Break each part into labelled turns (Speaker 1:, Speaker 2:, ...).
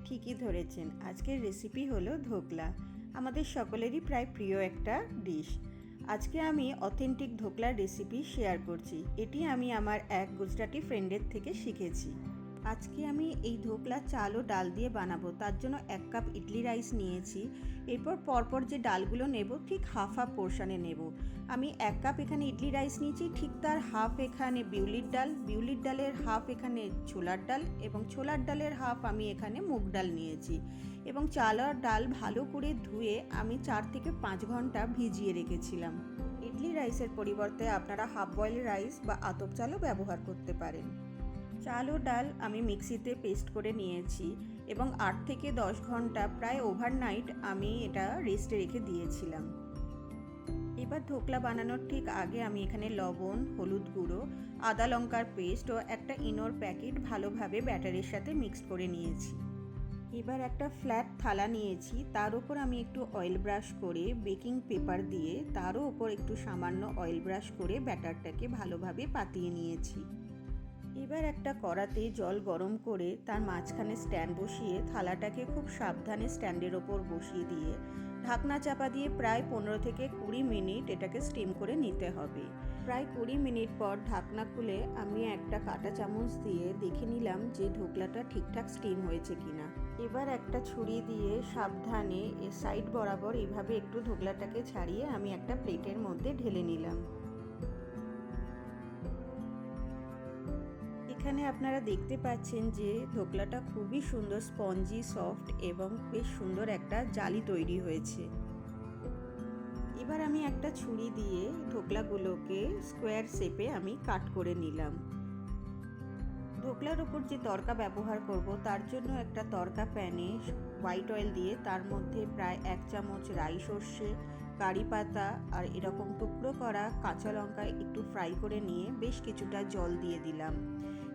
Speaker 1: ঠিকই ধরেছেন, আজকের রেসিপি হলো ধোকলা। আমাদের সকলেরই প্রায় প্রিয় একটা ডিশ। আজকে আমি অথেন্টিক ধোকলার রেসিপি শেয়ার করছি। এটি আমি আমার এক গুজরাটি ফ্রেন্ডের থেকে শিখেছি। আজকে আমি এই ধোকলা চাল ও ডাল দিয়ে বানাবো। তার জন্য 1 কাপ ইডলি রাইস নিয়েছি। এরপর পরপর যে ডালগুলো নেব ঠিক হাফ হাফ পোর্শনে নেব। আমি 1 কাপ এখানে ইডলি রাইস নিয়েছি, ঠিক তার হাফ এখানে বিউলির ডালের হাফ এখানে ছোলার ডাল এবং ছোলার ডালের হাফ আমি এখানে মুগ ডাল নিয়েছি। এবং চাল আর ডাল ভালো করে ধুয়ে আমি 4 থেকে 5 ঘন্টা ভিজিয়ে রেখেছিলাম। ইডলি রাইসের পরিবর্তে আপনারা হাফ বয়েল রাইস বা আতপ চালও ব্যবহার করতে পারেন। চাল ও ডাল আমি মিক্সিতে পেস্ট করে নিয়েছি এবং 8 থেকে 10 ঘন্টা প্রায় ওভারনাইট আমি এটা রেস্টে রেখে দিয়েছিলাম। এবার ধোকলা বানানোর ঠিক আগে আমি এখানে লবণ, হলুদ গুঁড়ো, আদা লঙ্কার পেস্ট ও একটা ইনোর প্যাকেট ভালোভাবে ব্যাটারের সাথে মিক্সড করে নিয়েছি। এবার একটা ফ্ল্যাট থালা নিয়েছি, তার উপর আমি একটু অয়েল ব্রাশ করে বেকিং পেপার দিয়ে তারও উপর একটু সামান্য অয়েল ব্রাশ করে ব্যাটারটাকে ভালোভাবে পাতিয়ে নিয়েছি। এবার একটা কড়াতে জল গরম করে তার মাঝখানে স্ট্যান্ড বসিয়ে থালাটাকে খুব সাবধানে স্ট্যান্ডের ওপর বসিয়ে দিয়ে ঢাকনা চাপা দিয়ে প্রায় 15 থেকে 20 মিনিট এটাকে স্টিম করে নিতে হবে। প্রায় 20 মিনিট পর ঢাকনা খুলে আমি একটা কাঁটা চামচ দিয়ে দেখে নিলাম যে ধোকলাটা ঠিকঠাক স্টিম হয়েছে কিনা। এবার একটা ছুরি দিয়ে সাবধানে সাইড বরাবর এইভাবে একটু ধোকলাটাকে ছাড়িয়ে আমি একটা প্লেটের মধ্যে ঢেলে নিলাম। এখানে আপনারা দেখতে পাচ্ছেন যে ধোকলাটা খুবই সুন্দর স্পঞ্জি সফট এবং বেশ সুন্দর একটা জালি তৈরি হয়েছে। এবার আমি একটা ছুরি দিয়ে ধোকলাগুলোকে স্কোয়ার শেপে আমি কাট করে নিলাম। ধোকলার ওপর যে তড়কা ব্যবহার করব তার জন্য একটা তড়কা প্যানে হোয়াইট অয়েল দিয়ে তার মধ্যে প্রায় 1 চামচ রাই সর্ষে, কারি পাতা আর এরকম টুকরো করা কাঁচা লঙ্কা একটু ফ্রাই করে নিয়ে বেশ কিছুটা জল দিয়ে দিলাম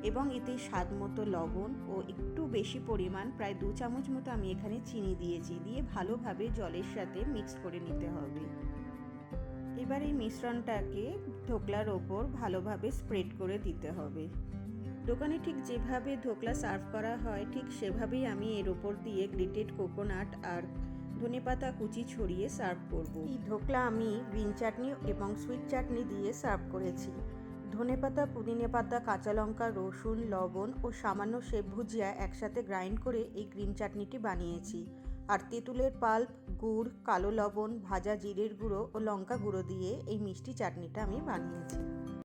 Speaker 1: এবং এতে স্বাদ মতো লবণ ও একটু বেশি পরিমাণ প্রায় 2 চামচ মতো আমি এখানে চিনি দিয়েছি, দিয়ে ভালোভাবে জলের সাথে মিক্স করে নিতে হবে। এবার এই মিশ্রণটাকে ধোকলার ওপর ভালোভাবে স্প্রেড করে দিতে হবে। দোকানে ঠিক যেভাবে ধোকলা সার্ভ করা হয় ঠিক সেভাবেই আমি এর ওপর দিয়ে গ্রেটেড কোকোনাট আর ধনেপাতা কুচি ছড়িয়ে সার্ভ করব। এই ধোকলা আমি গ্রিন চাটনি এবং সুইট চাটনি দিয়ে সার্ভ করেছি। ধনেপাতা, পুদিনা পাতা, কাঁচা লঙ্কা, রসুন, লবণ ও সামান্য সেব ভুজিয়া একসাথে গ্রাইন্ড করে এই গ্রিন চাটনিটি বানিয়েছি। আর তেঁতুলের পাল্প, গুড়, কালো লবণ, ভাজা জিরের গুঁড়ো ও লঙ্কা গুঁড়ো দিয়ে এই মিষ্টি চাটনিটা আমি বানিয়েছি।